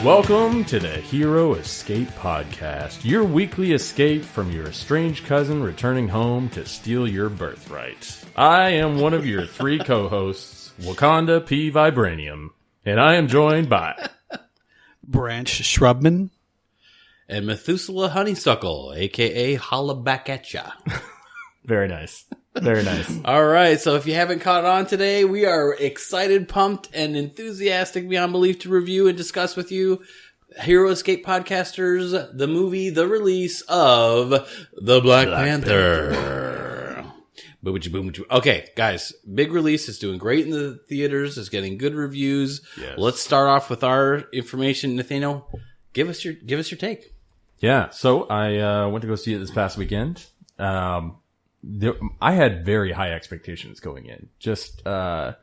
Welcome to the Hero Escape Podcast, your weekly escape from your estranged cousin returning home to steal your birthright. I am one of your three co-hosts, Wakanda P. Vibranium, and I am joined by Branch Shrubman and Methuselah Honeysuckle, a.k.a. Holla Back At Ya. Very nice. Very nice. All right, so if you haven't caught on today, we are excited, pumped, and enthusiastic beyond belief to review and discuss with you, Hero Escape Podcasters, the movie, the release of The Black Panther. Okay, guys, big release. It's doing great in the theaters. It's getting good reviews. Yes. Let's start off with our information. Nathaniel, give us your take. Yeah, so I went to go see it this past weekend. I had very high expectations going in. Just, I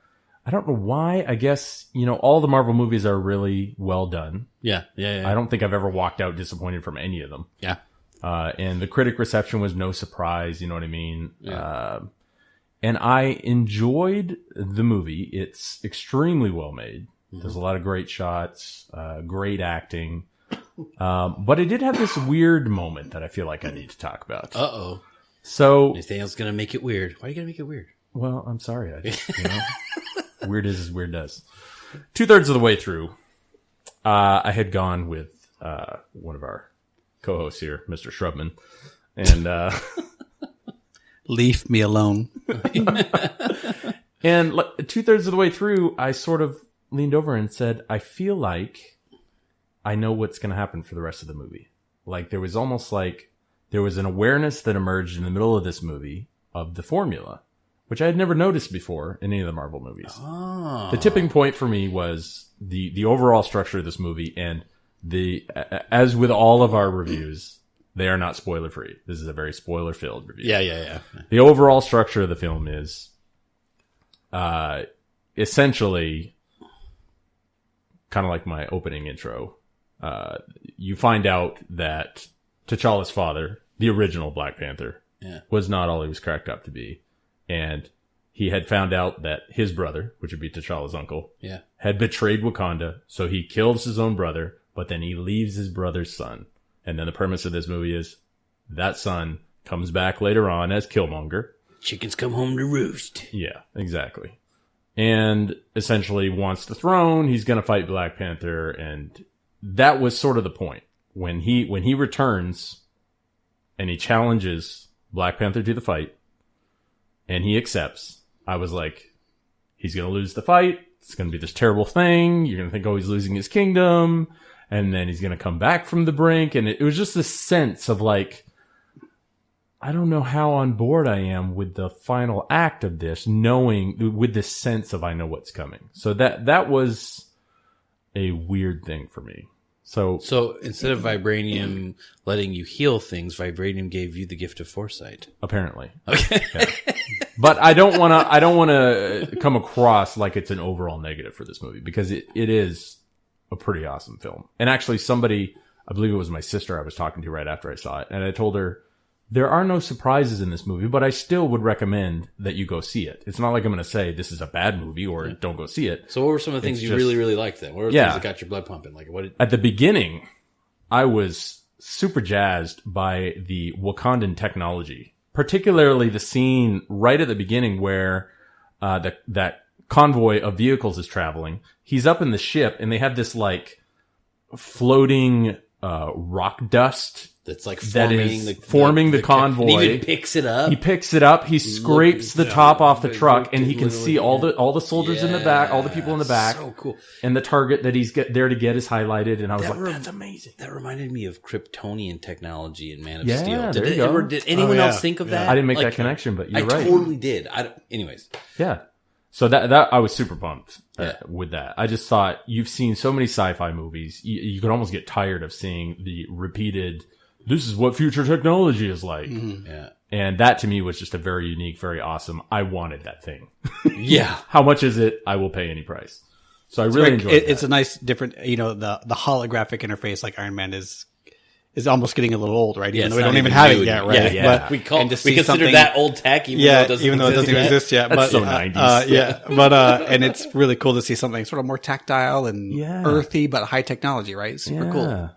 don't know why. I guess, all the Marvel movies are really well done. Yeah. I don't think I've ever walked out disappointed from any of them. Yeah. And the critic reception was no surprise. You know what I mean? Yeah. And I enjoyed the movie. It's extremely well made. Mm-hmm. There's a lot of great shots, great acting. But it did have this weird moment that I feel like I need to talk about. Uh-oh. So Nathaniel's going to make it weird. Why are you going to make it weird? Well, I'm sorry. Weird is as weird does. 2/3 of the way through, I had gone with one of our co-hosts here, Mr. Shrubman, and leave me alone. And 2/3 of the way through, I sort of leaned over and said, I feel like I know what's going to happen for the rest of the movie. Like there was almost like there was an awareness that emerged in the middle of this movie of the formula, which I had never noticed before in any of the Marvel movies. Oh. The tipping point for me was the overall structure of this movie, and as with all of our reviews, they are not spoiler free. This is a very spoiler filled review. Yeah. The overall structure of the film is essentially kind of like my opening intro. You find out that T'Challa's father, the original Black Panther, was not all he was cracked up to be. And he had found out that his brother, which would be T'Challa's uncle, had betrayed Wakanda. So he kills his own brother, but then he leaves his brother's son. And then the premise of this movie is that son comes back later on as Killmonger. Chickens come home to roost. Yeah, exactly. And essentially wants the throne. He's going to fight Black Panther. And that was sort of the point. When he returns and he challenges Black Panther to the fight and he accepts, I was like, he's going to lose the fight. It's going to be this terrible thing. You're going to think, oh, he's losing his kingdom. And then he's going to come back from the brink. And it was just this sense of like, I don't know how on board I am with the final act of this, knowing with this sense of I know what's coming. So that was a weird thing for me. So instead of Vibranium letting you heal things, Vibranium gave you the gift of foresight. Apparently. Okay. Yeah. But I don't want to come across like it's an overall negative for this movie, because it is a pretty awesome film. And actually somebody, I believe it was my sister I was talking to right after I saw it, and I told her there are no surprises in this movie, but I still would recommend that you go see it. It's not like I'm going to say this is a bad movie or don't go see it. So what were some of the things you really, really liked then? What were the things that got your blood pumping? Like At the beginning, I was super jazzed by the Wakandan technology, particularly the scene right at the beginning where that convoy of vehicles is traveling. He's up in the ship and they have this like floating rock dust that's like forming the convoy. And he even picks it up. He picks it up. He scrapes the top off the truck, and he can see all the soldiers in the back, all the people in the back. So cool. And the target that he's there to get is highlighted. And I was like, that's amazing. That reminded me of Kryptonian technology in Man of Yeah, Steel. there you go. Did anyone else think of that? I didn't make that connection, but you're right. I totally did. Anyways. Yeah. So that I was super pumped with that. I just thought, you've seen so many sci-fi movies, you could almost get tired of seeing the repeated, this is what future technology is like. Mm-hmm. Yeah. And that to me was just a very unique, very awesome. I wanted that thing. Yeah. How much is it? I will pay any price. So I really enjoyed it. It's a nice different, the holographic interface like Iron Man is is almost getting a little old, right? Yeah, Even though we don't even have it yet, right? Yeah. We consider that old tech, even though it doesn't exist yet. That's but, so 90s. But and it's really cool to see something sort of more tactile and earthy, but high technology, right? Super cool.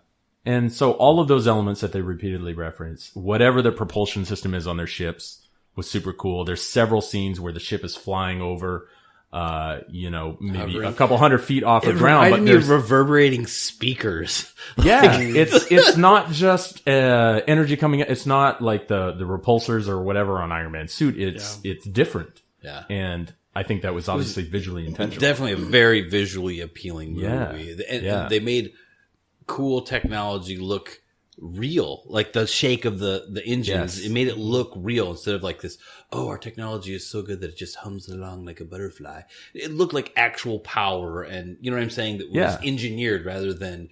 And so all of those elements that they repeatedly reference, whatever the propulsion system is on their ships, was super cool. There's several scenes where the ship is flying over, maybe a couple 100 feet off the ground, but there's reverberating speakers. Yeah, it's not just energy coming in. It's not like the repulsors or whatever on Iron Man's suit. It's different. Yeah, and I think that was obviously visually intentional. Definitely a very visually appealing movie. And they made cool technology look real, like the shake of the engines. It made it look real instead of like this, our technology is so good that it just hums along like a butterfly. It looked like actual power, and you know what I'm saying, that was engineered rather than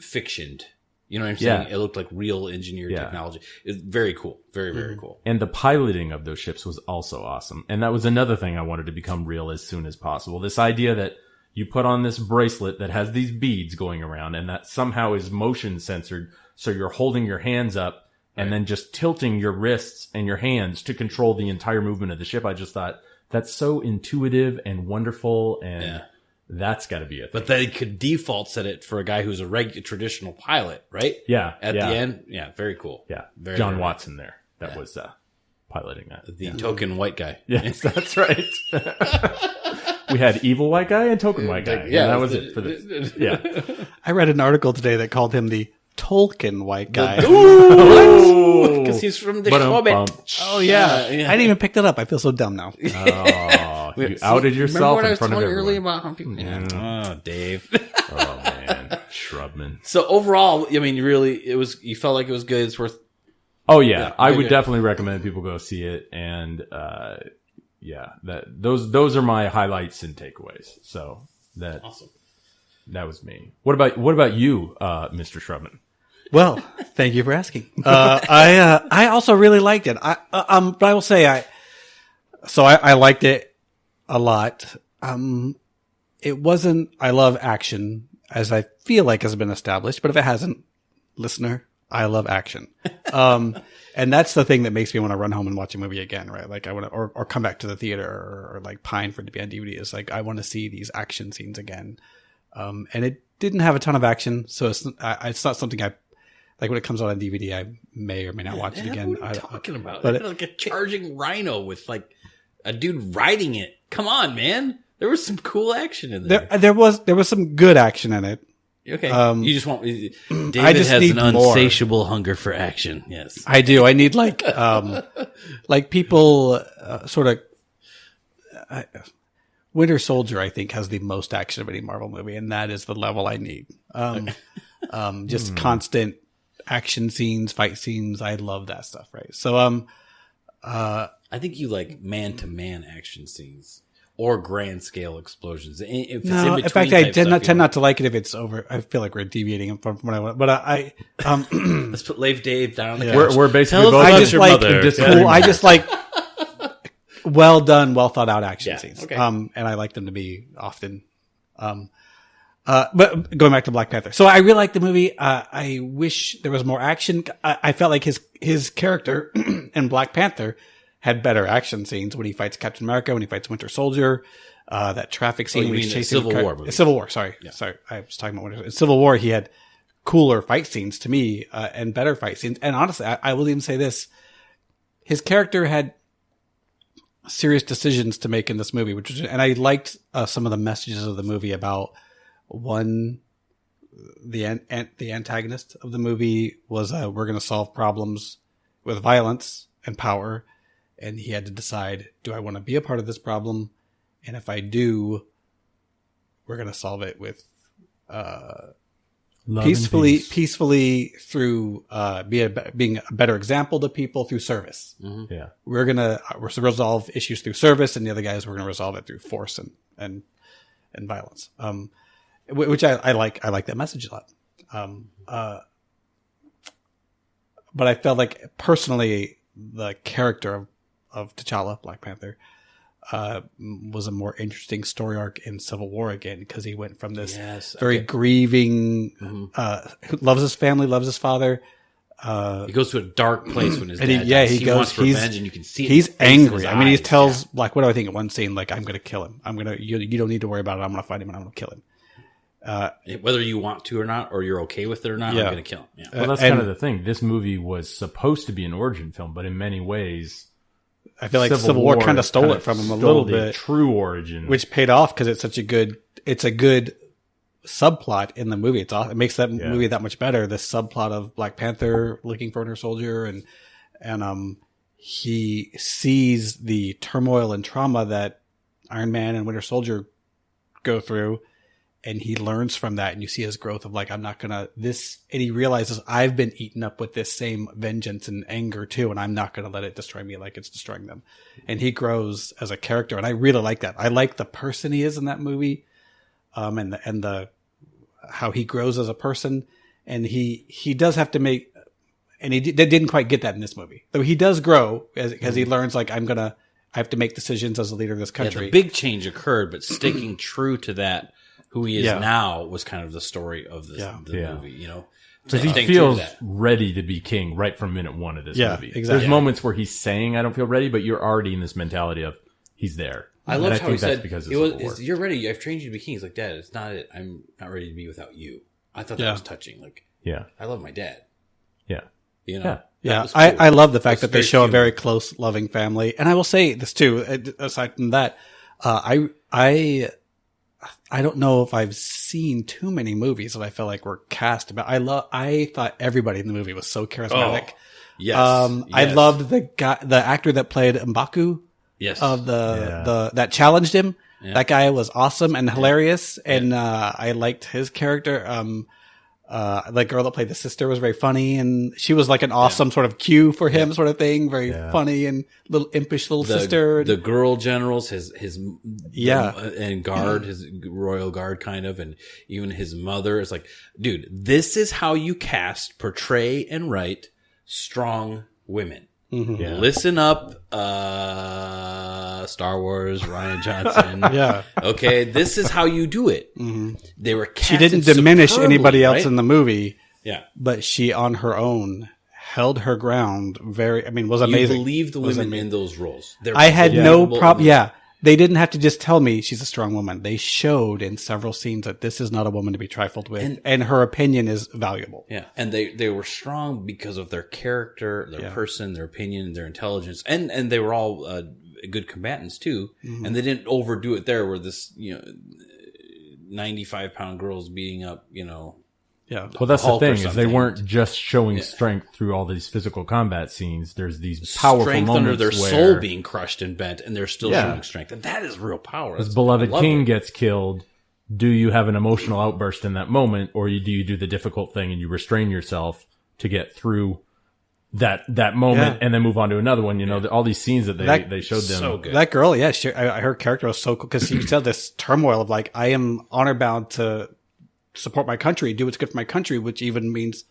fictioned. You know what I'm saying? It looked like real engineered technology. It's very cool. Very, very cool. And the piloting of those ships was also awesome. And that was another thing I wanted to become real as soon as possible. This idea that you put on this bracelet that has these beads going around and that somehow is motion censored. So you're holding your hands up and then just tilting your wrists and your hands to control the entire movement of the ship. I just thought that's so intuitive and wonderful, and that's got to be a thing. But they could default set it for a guy who's a traditional pilot, right? Yeah. At the end. Yeah, very cool. Yeah. Very, John very Watson there. That was piloting that. The token white guy. Yes, that's right. We had evil white guy and token white guy. Yeah, that was it for this. Yeah. I read an article today that called him the Tolkien white guy. Because he's from the Hobbit. Oh, yeah. I didn't even pick that up. I feel so dumb now. Oh, you outed yourself in front of everyone. Earlier about how people... Oh, Dave. Oh, man. Shrubman. So overall, I mean, you felt like it was good. It's worth... Oh, yeah. I would definitely recommend people go see it. And, those are my highlights and takeaways. So awesome. That was me. What about you, Mr. Shrubman? Well, thank you for asking. I also really liked it. But I will say I liked it a lot. It wasn't, I love action, as I feel like has been established, but if it hasn't, listener, I love action. And that's the thing that makes me want to run home and watch a movie again, right? Like I want to, or come back to the theater or like pine for it to be on DVD. Is like, I want to see these action scenes again. And it didn't have a ton of action, so it's not something I like when it comes out on DVD. I may or may not watch it again. What are you talking about? But like a charging rhino with like a dude riding it. Come on, man! There was some cool action in there. There was some good action in it. Okay, you just want David has an insatiable hunger for action. Yes, I do. I need like people sort of. Winter Soldier, I think, has the most action of any Marvel movie, and that is the level I need. Just constant action scenes, fight scenes. I love that stuff, right? So, I think you like man-to-man action scenes or grand scale explosions. If no, in fact, I tend not to like it if it's over. I feel like we're deviating from what I want, but I let's put Leif Dave down. Yeah. We're basically both. I just like I just like well done, well thought out action scenes. Okay. And I like them to be often. But going back to Black Panther. So I really like the movie. I wish there was more action. I felt like his character in Black Panther had better action scenes when he fights Captain America, when he fights Winter Soldier, that traffic scene when he's chasing Civil War. Sorry. I was talking about Winter. In Civil War, he had cooler fight scenes to me, and better fight scenes. And honestly, I will even say this. His character had serious decisions to make in this movie, and I liked some of the messages of the movie about the antagonist of the movie was we're going to solve problems with violence and power, and he had to decide, do I want to be a part of this problem? And if I do, we're going to solve it with peacefully through being a better example to people through service. Mm-hmm. Yeah, we're resolve issues through service, and the other guys we're gonna resolve it through force and violence. Which I like. I like that message a lot. But I felt like personally the character of T'Challa, Black Panther, was a more interesting story arc in Civil War again, because he went from this very grieving, who loves his family, loves his father. He goes to a dark place when his dad dies. He wants revenge, and you can see it. He's angry. I mean, he eyes. tells like, what do I think in one scene? Like, I'm going to kill him. You don't need to worry about it. I'm going to fight him and I'm going to kill him. Whether you want to or not, or you're okay with it or not, I'm going to kill him. Yeah. Well, that's kind of the thing. This movie was supposed to be an origin film, but in many ways, I feel like Civil War kind of stole it from him a little bit. True origin, which paid off because it's a good subplot in the movie. It makes that movie that much better. This subplot of Black Panther looking for Winter Soldier, and he sees the turmoil and trauma that Iron Man and Winter Soldier go through, and he learns from that. And you see his growth of like, I'm not gonna this, and he realizes I've been eaten up with this same vengeance and anger too, and I'm not gonna let it destroy me like it's destroying them. And he grows as a character, and I really like that. I like the person he is in that movie. And the how he grows as a person, and he does have to make, and he didn't quite get that in this movie. Though he does grow as he learns, like, I have to make decisions as a leader of this country. Yeah, the big change occurred, but sticking true to that, who he is now, was kind of the story of the movie. You know, because he feels ready to be king right from minute one of this movie. Exactly. There's moments where he's saying, "I don't feel ready," but you're already in this mentality of he's there. I love how he said, "You're ready. I've trained you to be king." He's like, "Dad, it's not it. I'm not ready to be without you." I thought that was touching. Like, I love my dad. Yeah, you know, cool. I love the fact that they show a very close, loving family. And I will say this too. Aside from that, I don't know if I've seen too many movies that I feel like were cast about. I thought everybody in the movie was so charismatic. Oh, yes. I loved the actor that played M'Baku. Yes. Of that challenged him. Yeah. That guy was awesome and hilarious. And, I liked his character. The girl that played the sister was very funny, and she was like an awesome sort of cue for him sort of thing. Very funny and little impish little sister. The girl generals, his and guard, his royal guard kind of, and even his mother is like, dude, this is how you portray and write strong women. Mm-hmm. Yeah. Listen up, Star Wars, Rian Johnson. Okay, this is how you do it. Mm-hmm. They were she didn't diminish anybody else in the movie. Yeah, but she on her own held her ground. Was amazing. You believe the women in those roles. I had no problem. Yeah. They didn't have to just tell me she's a strong woman. They showed in several scenes that this is not a woman to be trifled with, and her opinion is valuable. Yeah, and they were strong because of their character, their person, their opinion, their intelligence, and they were all good combatants too. Mm-hmm. And they didn't overdo it there, where this 95-pound girl's beating up Yeah. Well, that's the thing, is they weren't just showing strength through all these physical combat scenes. There's these powerful strength moments under their where soul being crushed and bent, and they're still showing strength. And that is real power. His beloved king gets killed. Do you have an emotional outburst in that moment, or do you do the difficult thing and you restrain yourself to get through that moment and then move on to another one? All these scenes that they showed them. So good. That girl, her character was so cool, because she said this turmoil of like, I am honor bound to support my country, do what's good for my country, which even means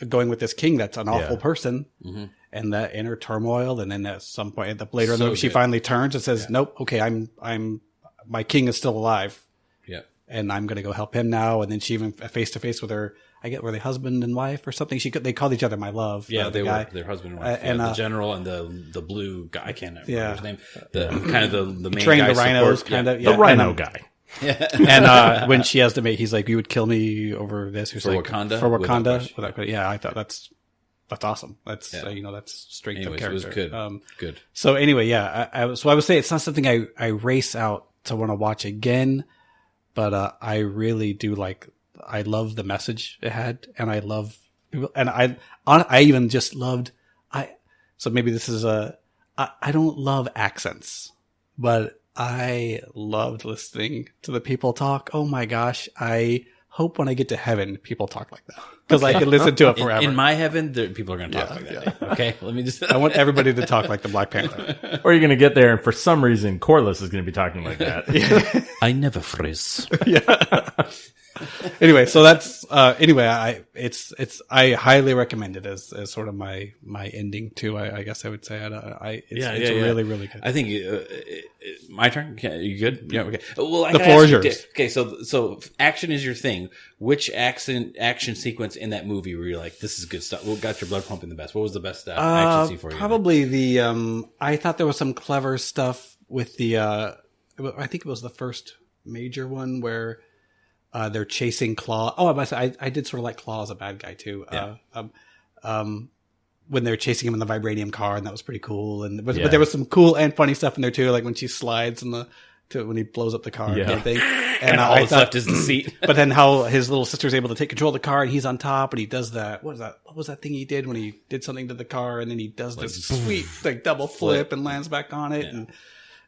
going with this king that's an awful person. Mm-hmm. And that inner turmoil, and then at some point later in the movie, she finally turns and says, "Nope, okay, I'm my king is still alive, and I'm going to go help him now." And then she even face to face with her. Were they husband and wife or something? They called each other my love. Yeah, they were their husband and wife. And the general and the blue guy. I can't remember his name. The kind of the main trained guy the rhinos, kind of the rhino guy. Yeah. And when she has to make, he's like, "You would kill me over this." He's for like, Wakanda. For Wakanda. Yeah, I thought that's awesome. That's that's strength of character. It was good. Good. So anyway, I would say it's not something I race out to want to watch again, but I really do like. I love the message it had, and I love people, and I even just loved. So maybe this is I don't love accents, but I loved listening to the people talk. Oh my gosh. I hope when I get to heaven, people talk like that, because I can listen to it forever. In my heaven, people are going to talk like that. Okay. Let me just, I want everybody to talk like the Black Panther. Or you're going to get there, and for some reason, Corliss is going to be talking like that. I never freeze. Anyway, so that's I highly recommend it as sort of my ending too. I guess I would say it's really really good. I think my turn. You good? Yeah. Okay. Well, the floor is yours. Okay. So action is your thing. Which action sequence in that movie were you like, this is good stuff? What got your blood pumping the best? What was the best action scene for you? Probably I thought there was some clever stuff with the. I think it was the first major one where. They're chasing Claw. Oh, I did sort of like Claw as a bad guy too. Yeah. When they're chasing him in the vibranium car, and that was pretty cool. But there was some cool and funny stuff in there too, like when she slides when he blows up the car and everything. And all that's left is the seat. But then how his little sister's able to take control of the car, and he's on top, and he does that. What was that thing he did when he did something to the car, and then he does this sweet double flip and lands back on it,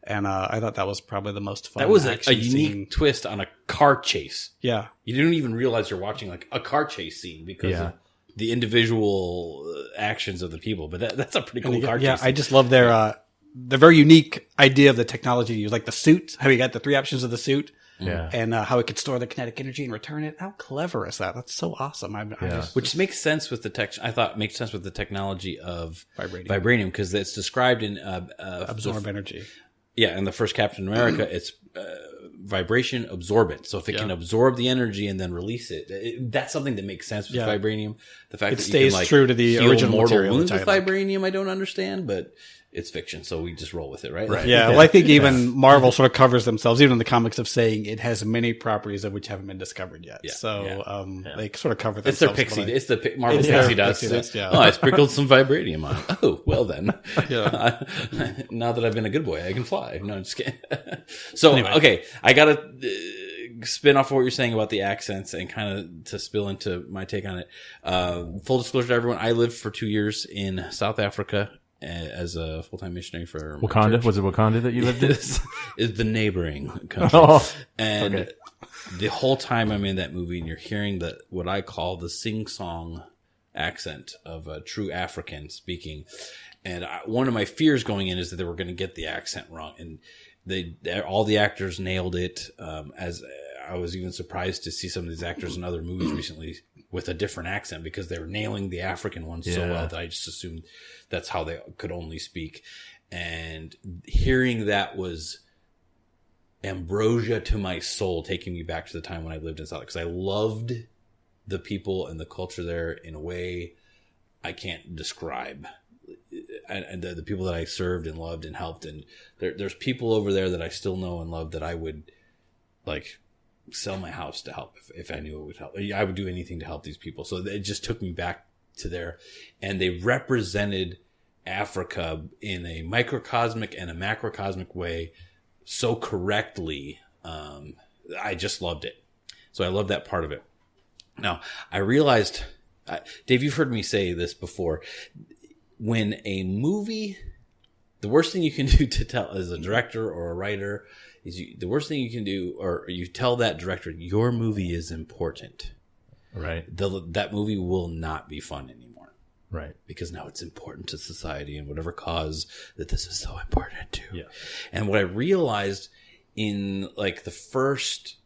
And I thought that was probably the most fun. That was a unique twist on a car chase. Yeah. You didn't even realize you're watching like a car chase scene because of the individual actions of the people. But that's a pretty cool car chase. Yeah, I just love their very unique idea of the technology used. Like the suit, how you got the 3 options of the suit. Yeah. And how it could store the kinetic energy and return it. How clever is that? That's so awesome. Which makes sense with I thought makes sense with the technology of vibranium because it's described in absorb energy. Yeah, and the first Captain America, it's vibration absorbent. So if it can absorb the energy and then release it, that's something that makes sense with vibranium. The fact that stays you can, true to the original mortal material wounds with vibranium, I don't understand, but it's fiction, so we just roll with it, right? Right. Yeah. Well, I think even Marvel sort of covers themselves, even in the comics, of saying it has many properties of which haven't been discovered yet. Yeah. So they sort of cover themselves. It's their pixie. It's the Marvel pixie dust. Oh, I sprinkled some vibranium on it. Oh, well then. Now that I've been a good boy, I can fly. No, I'm just kidding. So, anyway. Okay, I got to spin off of what you're saying about the accents and kind of to spill into my take on it. Full disclosure to everyone, I lived for 2 years in South Africa as a full-time missionary for Wakanda. Was it Wakanda that you lived in? Is the neighboring country. And the whole time I'm in that movie and you're hearing what I call the sing-song accent of a true African speaking. And one of my fears going in is that they were going to get the accent wrong. And all the actors nailed it. As I was even surprised to see some of these actors in other movies recently with a different accent because they were nailing the African ones so well that I just assumed that's how they could only speak. And hearing that was ambrosia to my soul, taking me back to the time when I lived in South, because I loved the people and the culture there in a way I can't describe. And the people that I served and loved and helped, and there's people over there that I still know and love that I would like sell my house to help if I knew it would help. I would do anything to help these people. So it just took me back to there, and they represented Africa in a microcosmic and a macrocosmic way so correctly. I just loved it. So I love that part of it. Now I realized, Dave, you've heard me say this before. When a movie, the worst thing you can do to tell as a director or a writer is the worst thing you can do, or you tell that director, your movie is important. Right. That movie will not be fun anymore. Right. Because now it's important to society and whatever cause that this is so important to. Yeah. And what I realized in like the first,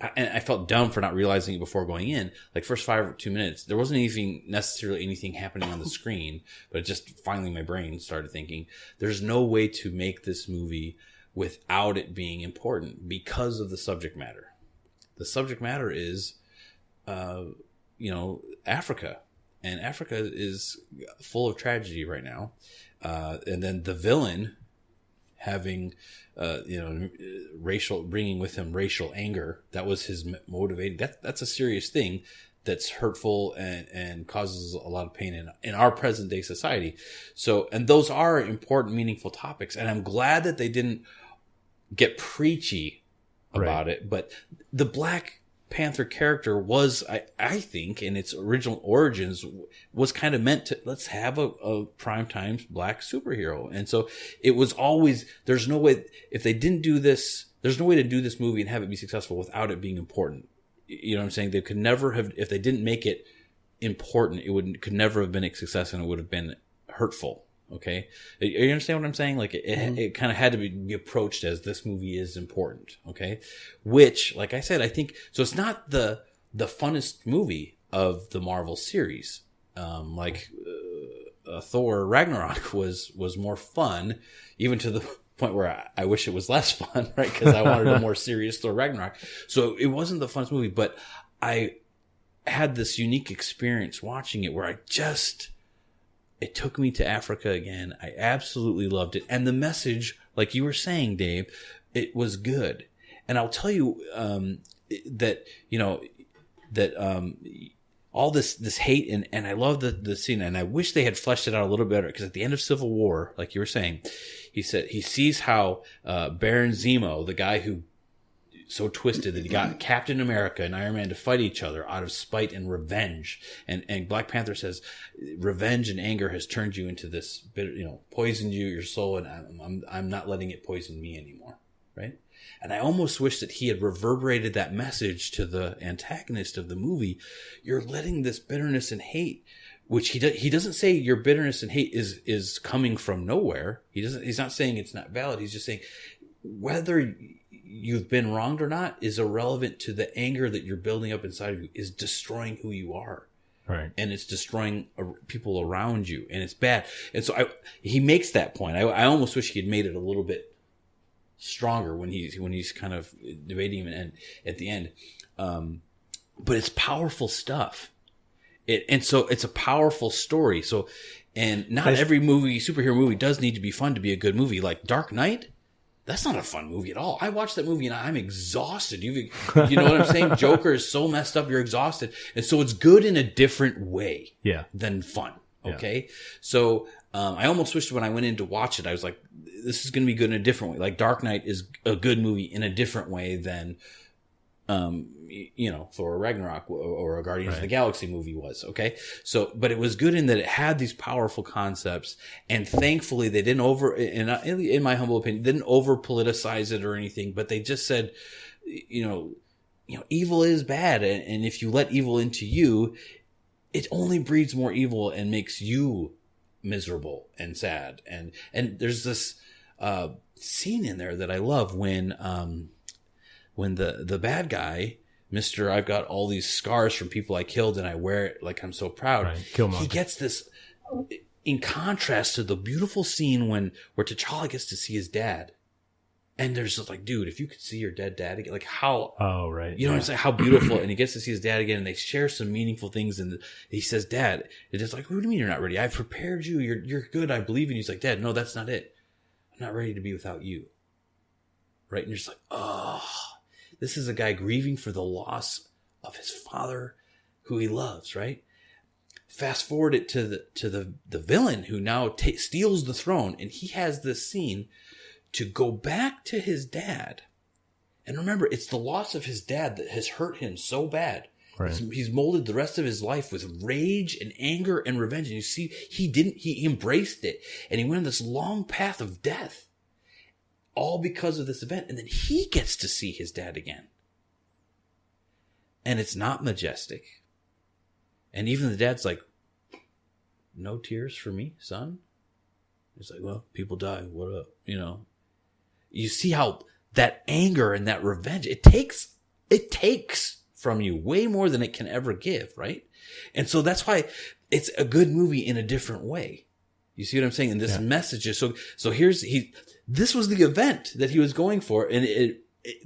and I felt dumb for not realizing it before going in, like first 5 or 2 minutes, there wasn't necessarily anything happening on the screen, but it just finally my brain started thinking, there's no way to make this movie without it being important because of the subject matter. The subject matter is, Africa, and Africa is full of tragedy right now. And then the villain having, bringing with him racial anger. That was his motivating. That's a serious thing that's hurtful and causes a lot of pain in our present day society. So, and those are important, meaningful topics. And I'm glad that they didn't get preachy about it. But the Black Panther character was, I think, in its original origins, was kind of meant to, let's have a primetime black superhero. And so it was always, there's no way, if they didn't do this, there's no way to do this movie and have it be successful without it being important. You know what I'm saying? They could never have, if they didn't make it important, could never have been a success, and it would have been hurtful Okay. You understand what I'm saying? Like it kind of had to be approached as this movie is important. Okay. Which, like I said, I think, so it's not the funnest movie of the Marvel series. Thor Ragnarok was more fun, even to the point where I wish it was less fun, right? Because I wanted a more serious Thor Ragnarok. So it wasn't the funnest movie, but I had this unique experience watching it where it took me to Africa again. I absolutely loved it. And the message, like you were saying, Dave, it was good. And I'll tell you, all this hate and I love the scene, and I wish they had fleshed it out a little better, because at the end of Civil War, like you were saying, he said he sees how Baron Zemo, the guy who so twisted that he got Captain America and Iron Man to fight each other out of spite and revenge, and Black Panther says revenge and anger has turned you into this bitter, poisoned your soul, and I'm not letting it poison me anymore, right? And I almost wish that he had reverberated that message to the antagonist of the movie. You're letting this bitterness and hate, which he doesn't say your bitterness and hate is coming from nowhere. He's not saying it's not valid. He's just saying whether you've been wronged or not is irrelevant to the anger that you're building up inside of you is destroying who you are. Right. And it's destroying people around you, and it's bad. And so he makes that point. I almost wish he had made it a little bit stronger when he's kind of debating him and at the end. But it's powerful stuff. And so it's a powerful story. So, and not every superhero movie does need to be fun to be a good movie. Like Dark Knight, that's not a fun movie at all. I watched that movie and I'm exhausted. You know what I'm saying? Joker is so messed up, you're exhausted. And so it's good in a different way than fun. Okay. Yeah. So, I almost wished when I went in to watch it, I was like, this is going to be good in a different way. Like Dark Knight is a good movie in a different way than, Thor Ragnarok or a Guardians of the Galaxy movie was. Okay. So, but it was good in that it had these powerful concepts, and thankfully they didn't in my humble opinion, didn't over politicize it or anything, but they just said, evil is bad. And if you let evil into you, it only breeds more evil and makes you miserable and sad. And there's this scene in there that I love when the bad guy, Mr. I've got all these scars from people I killed and I wear it like I'm so proud. Right. He gets this in contrast to the beautiful scene where T'Challa gets to see his dad. And there's just like, dude, if you could see your dead dad again, like how, right. You know what I'm saying? How beautiful. And he gets to see his dad again, and they share some meaningful things. And he says, Dad, it's just like, what do you mean you're not ready? I've prepared you. You're good. I believe in you. He's like, Dad, no, that's not it. I'm not ready to be without you. Right. And you're just like, oh, this is a guy grieving for the loss of his father who he loves. Right. Fast forward it to the villain who now steals the throne. And he has this scene to go back to his dad. And remember, it's the loss of his dad that has hurt him so bad. Right. He's molded the rest of his life with rage and anger and revenge. And you see, he embraced it. And he went on this long path of death. All because of this event. And then he gets to see his dad again. And it's not majestic. And even the dad's like, no tears for me, son? He's like, well, people die. What up? You see how that anger and that revenge, it takes from you way more than it can ever give, right? And so that's why it's a good movie in a different way. You see what I'm saying? And this message is so this was the event that he was going for. And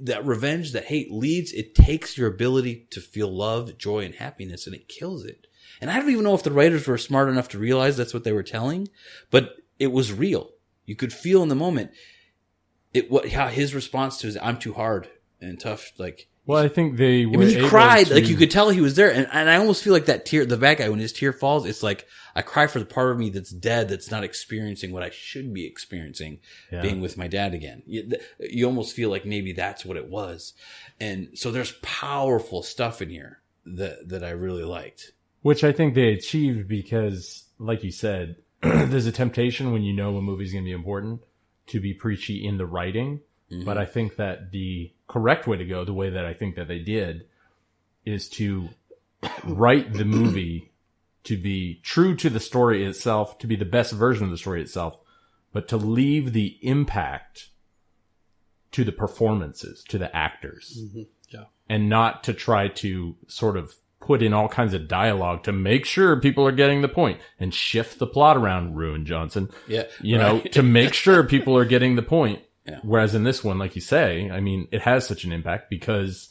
that revenge, that hate it takes your ability to feel love, joy, and happiness, and it kills it. And I don't even know if the writers were smart enough to realize that's what they were telling, but it was real. You could feel in the moment how his response to I'm too hard and tough. Like, well, I think they were. He cried, like you could tell he was there, and I almost feel like that tear. The bad guy, when his tear falls, it's like I cry for the part of me that's dead, that's not experiencing what I should be experiencing, being with my dad again. You almost feel like maybe that's what it was, and so there's powerful stuff in here that I really liked, which I think they achieved because, like you said, there's a temptation when you know a movie's going to be important to be preachy in the writing. Mm-hmm. But I think that the correct way to go, the way that I think that they did, is to write the movie to be true to the story itself, to be the best version of the story itself, but to leave the impact to the performances, to the actors. Mm-hmm. Yeah. And not to try to sort of put in all kinds of dialogue to make sure people are getting the point and shift the plot around, Ruin Johnson. Yeah. You know, to make sure people are getting the point. Yeah. Whereas in this one, like you say, I mean, it has such an impact because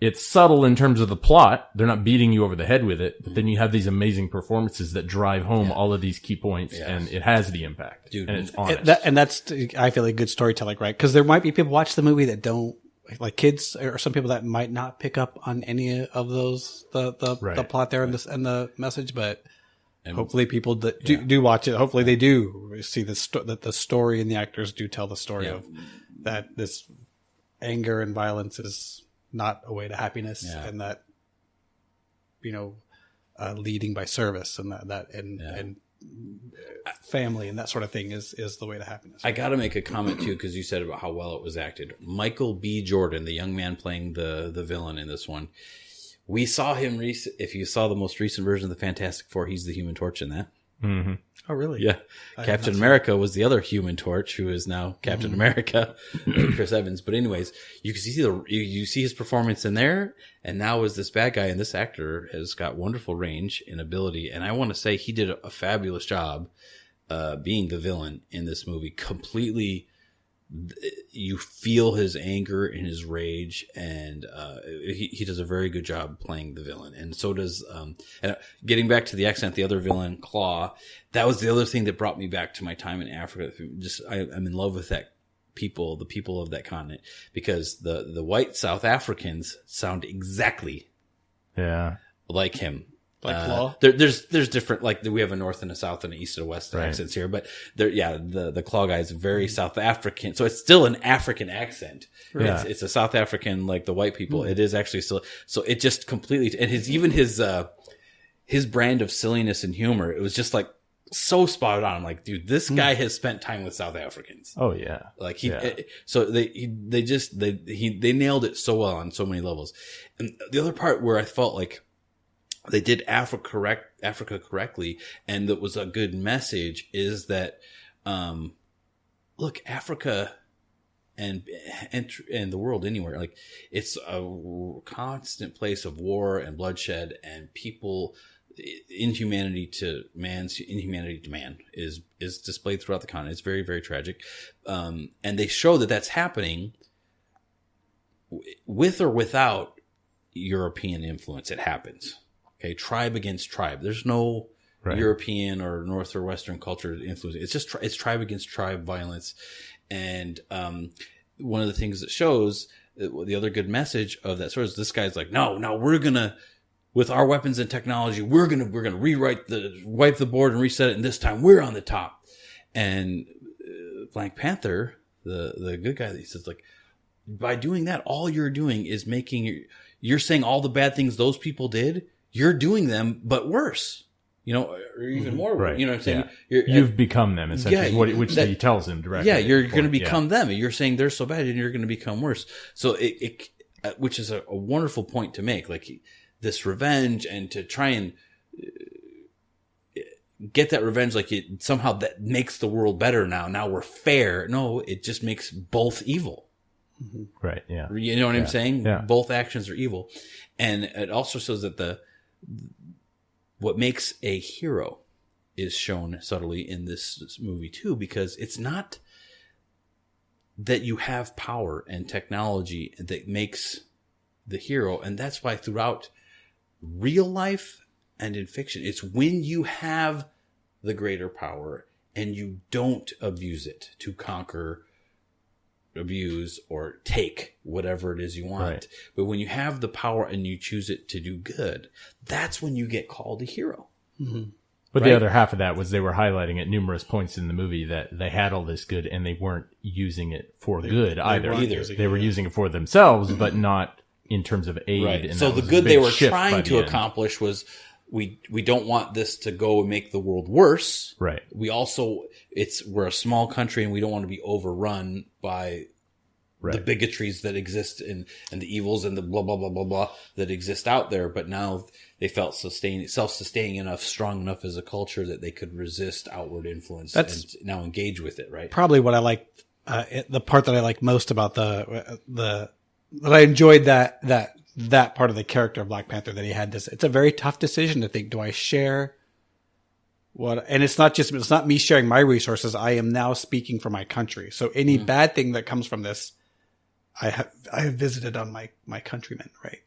it's subtle in terms of the plot. They're not beating you over the head with it, but then you have these amazing performances that drive home all of these key points, and it has the impact. Dude, and it's honest. And that's, I feel like, good storytelling, right? Because there might be people watch the movie that don't, like kids or some people that might not pick up on any of those, the plot there and the message, but hopefully people that do watch it, hopefully they do see that the story and the actors do tell the story of that this anger and violence is not a way to happiness, and that, you know, leading by service and and family and that sort of thing is the way to happiness. I got to make a comment too, because you said about how well it was acted. Michael B. Jordan, the young man playing the villain in this one, we saw him. If you saw the most recent version of the Fantastic Four, he's the Human Torch in that. Mm-hmm. Oh, really? Yeah. Captain America was the other Human Torch, who is now Captain America, Chris Evans. But anyways, you can see you see his performance in there, and now as this bad guy, and this actor has got wonderful range and ability. And I want to say he did a fabulous job being the villain in this movie. Completely, you feel his anger and his rage, and he does a very good job playing the villain. And so does and getting back to the accent, the other villain, Claw. That was the other thing that brought me back to my time in Africa. Just I'm in love with the people of that continent, because the white South Africans sound exactly like him. Like Claw? There's different, like we have a North and a South and an East and a West accents here, but the Claw guy is very South African, so it's still an African accent. Yeah. It's a South African, like the white people. It is actually still, so it just completely, and his brand of silliness and humor, it was just like so spot on. I'm like, dude, this guy has spent time with South Africans. Oh yeah. Like so they nailed it so well on so many levels. And the other part where I felt like they did Africa correctly, and that was a good message, is that, look, Africa and the world anywhere, like, it's a constant place of war and bloodshed, and people, inhumanity to man is displayed throughout the continent. It's very, very tragic. And they show that that's happening with or without European influence. It happens. Okay, tribe against tribe. There's no European or North or Western culture influence. It's just it's tribe against tribe violence. And one of the things that shows, the other good message of that sort is, this guy's like, no, we're gonna, with our weapons and technology, we're gonna wipe the board and reset it, and this time we're on the top. And Black Panther, the good guy, he says, like, by doing that, all you're doing is you're saying all the bad things those people did, you're doing them, but worse, you know, or even more. Right. You know what I'm saying? Yeah. You've become them, essentially, which he tells him directly. Yeah, you're going to become them. You're saying they're so bad, and you're going to become worse. So which is a wonderful point to make, like this revenge, and to try and get that revenge, like somehow that makes the world better now. Now we're fair. No, it just makes both evil. Mm-hmm. Right. Yeah. You know what I'm saying? Yeah. Both actions are evil. And it also shows that what makes a hero is shown subtly in this movie too, because it's not that you have power and technology that makes the hero. And that's why throughout real life and in fiction, it's when you have the greater power and you don't abuse it to conquer, abuse, or take whatever it is you want. Right. But when you have the power and you choose it to do good, that's when you get called a hero. Mm-hmm. But the other half of that was they were highlighting at numerous points in the movie that they had all this good and they weren't using it for good either. They were using it for themselves, but not in terms of aid. Right. And so the good they were trying to accomplish was, we don't want this to go and make the world worse. Right. We also, we're a small country and we don't want to be overrun by the bigotries that exist and the evils and the blah, blah, blah, blah, blah that exist out there. But now they felt self-sustaining enough, strong enough as a culture that they could resist outward influence and now engage with it, right? Probably what I like, the part that I like most about that I enjoyed that part of the character of Black Panther, that he had this, it's a very tough decision to think, do I share and it's not me sharing my resources. I am now speaking for my country. So any bad thing that comes from this, I have visited on my countrymen, right?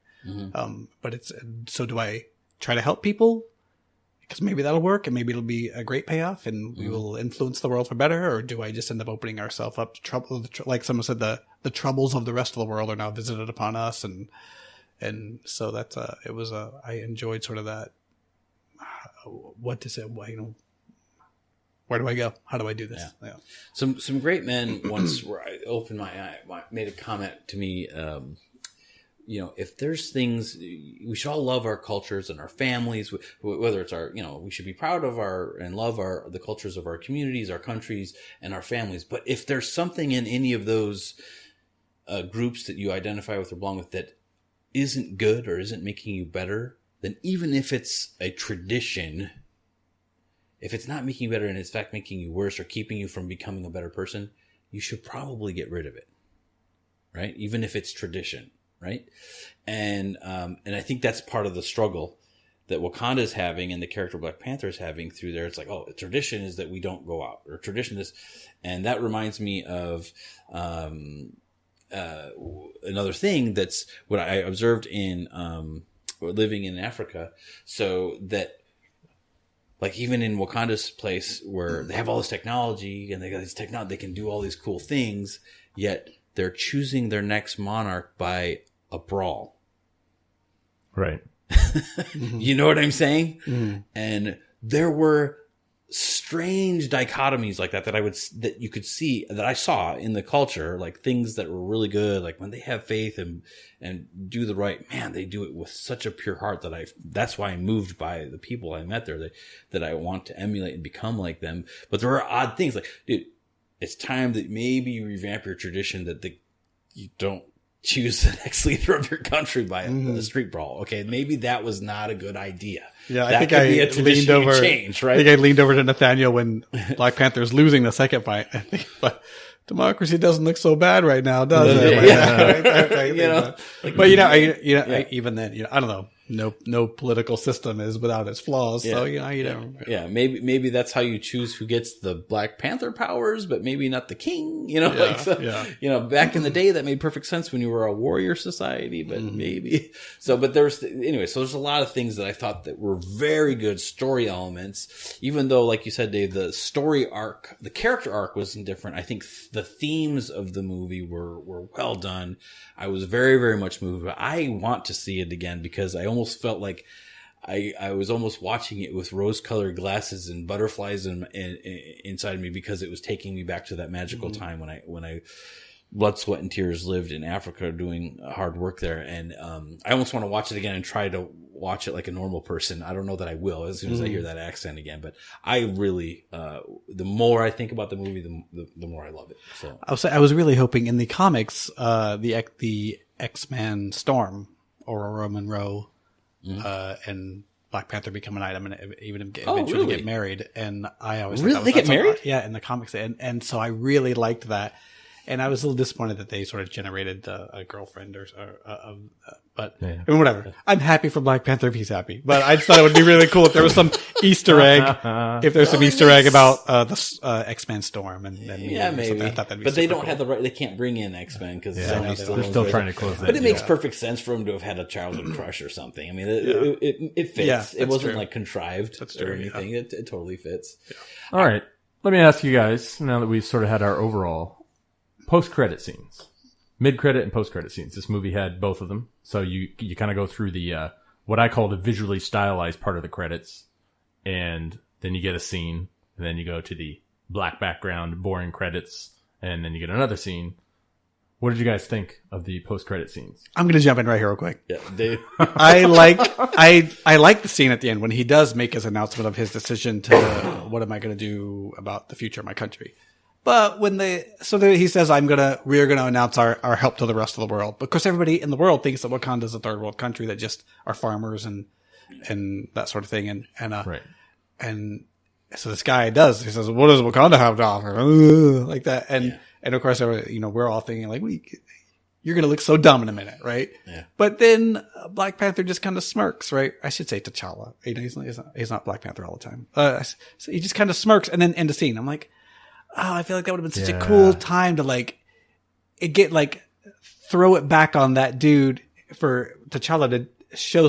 But so do I try to help people? Because maybe that'll work and maybe it'll be a great payoff and we will influence the world for better. Or do I just end up opening ourselves up to trouble? Like someone said, the troubles of the rest of the world are now visited upon us. And so that's, I enjoyed sort of that. What to say? Where do I go? How do I do this? Yeah. Some great men once where I opened my eye, made a comment to me, if there's things, we should all love our cultures and our families, whether it's we should be proud of and love the cultures of our communities, our countries, and our families. But if there's something in any of those groups that you identify with or belong with that isn't good or isn't making you better, then even if it's a tradition, if it's not making you better and it's in fact making you worse or keeping you from becoming a better person, you should probably get rid of it, right? Even if it's tradition, right? And I think that's part of the struggle that Wakanda is having and the character Black Panther is having through there. It's like, oh, the tradition is that we don't go out, or tradition is, and that reminds me of another thing that's what I observed in living in Africa. So that, like, even in Wakanda's place where they have all this technology and they got this technology, they can do all these cool things, yet they're choosing their next monarch by a brawl. Right. You know what I'm saying? And there were strange dichotomies like that you could see, that I saw in the culture, like things that were really good, like when they have faith and do the right, man, they do it with such a pure heart that's why I'm moved by the people I met there, that I want to emulate and become like them. But there are odd things like, dude, it's time that maybe you revamp your tradition, that you don't choose the next leader of your country by a street brawl. Okay, maybe that was not a good idea. Yeah, I think I leaned over. Change, right? I think I leaned over to Nathaniel when Black Panther's losing the second fight. I think, but democracy doesn't look so bad right now, does it? But even then, I don't know. No political system is without its flaws. So you don't. Yeah, maybe that's how you choose who gets the Black Panther powers, but maybe not the king. Back in the day that made perfect sense when you were a warrior society, but maybe so. But so there's a lot of things that I thought that were very good story elements, even though, like you said, Dave, the story arc, the character arc wasn't different. I think the themes of the movie were well done. I was very, very much moved. I want to see it again because I almost felt like I was almost watching it with rose-colored glasses and butterflies inside me, because it was taking me back to that magical time when I blood, sweat, and tears lived in Africa doing hard work there. And I almost want to watch it again and try to watch it like a normal person. I don't know that I will as soon as I hear that accent again, but I really, the more I think about the movie, the more I love it. So I was really hoping in the comics, the X-Man Storm, Aurora Monroe, and Black Panther become an item, and even eventually get married. And I always really they get married, in the comics, and so I really liked that. And I was a little disappointed that they sort of generated a girlfriend but I mean, whatever. I'm happy for Black Panther if he's happy. But I just thought it would be really cool if there was some Easter egg. If there's some Easter egg about the X-Men Storm, and maybe. I thought that'd be but they don't have the right. They can't bring in X-Men because they're still trying to close that. But it makes perfect sense for him to have had a childhood crush or something. I mean, it fits. Yeah, it wasn't like contrived or anything. Yeah. It totally fits. Yeah. All right, let me ask you guys, now that we've sort of had our overall post-credit scenes, mid-credit and post-credit scenes. This movie had both of them. So you kind of go through the, what I call the visually stylized part of the credits, and then you get a scene, and then you go to the black background, boring credits, and then you get another scene. What did you guys think of the post-credit scenes? I'm going to jump in right here real quick. Yeah, Dave. I like the scene at the end when he does make his announcement of his decision to what am I going to do about the future of my country. But when he says, we're gonna announce our help to the rest of the world. But of course, everybody in the world thinks that Wakanda is a third world country that just are farmers and that sort of thing. And so this guy he says, what does Wakanda have to offer? Like that. And of course, we're all thinking like, you're going to look so dumb in a minute, right? Yeah. But then Black Panther just kind of smirks, right? I should say T'Challa. He's not Black Panther all the time. So he just kind of smirks and then end the scene. I'm like, oh, I feel like that would have been such a cool time to throw it back on that dude for T'Challa to show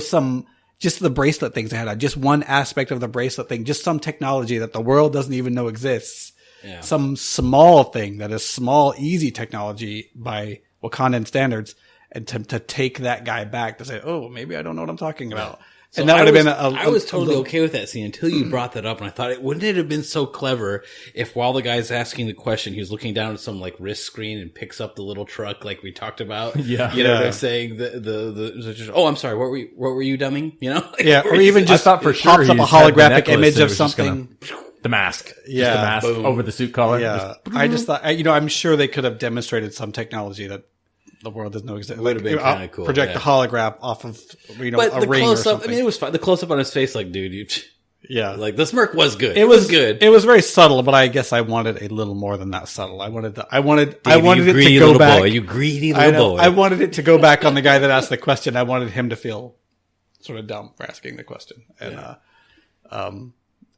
just the bracelet things they had, just one aspect of the bracelet thing, just some technology that the world doesn't even know exists. Yeah. Some small thing that is small, easy technology by Wakandan standards, and to take that guy back to say, oh, maybe I don't know what I'm talking about. So and that would have been I was totally okay with that scene until you brought that up, and I thought, wouldn't it have been so clever if while the guy's asking the question, he was looking down at some like wrist screen and picks up the little truck like we talked about. Yeah. You know what I'm saying? Oh, I'm sorry. What were you dumbing? You know? Yeah. Or even just thought for sure pops up a holographic image of something. The mask. Yeah. Just the mask over the suit collar. Yeah. I just thought, I'm sure they could have demonstrated some technology that the world doesn't know exists. Would have been kind of cool. Project the holograph off of, but a ring or something. I mean, it was fine. The close up on his face, like, dude, like the smirk was good. It was good. It was very subtle, but I guess I wanted a little more than that subtle. I wanted it to go back. Boy, you greedy little boy. I wanted it to go back on the guy that asked the question. I wanted him to feel sort of dumb for asking the question. And,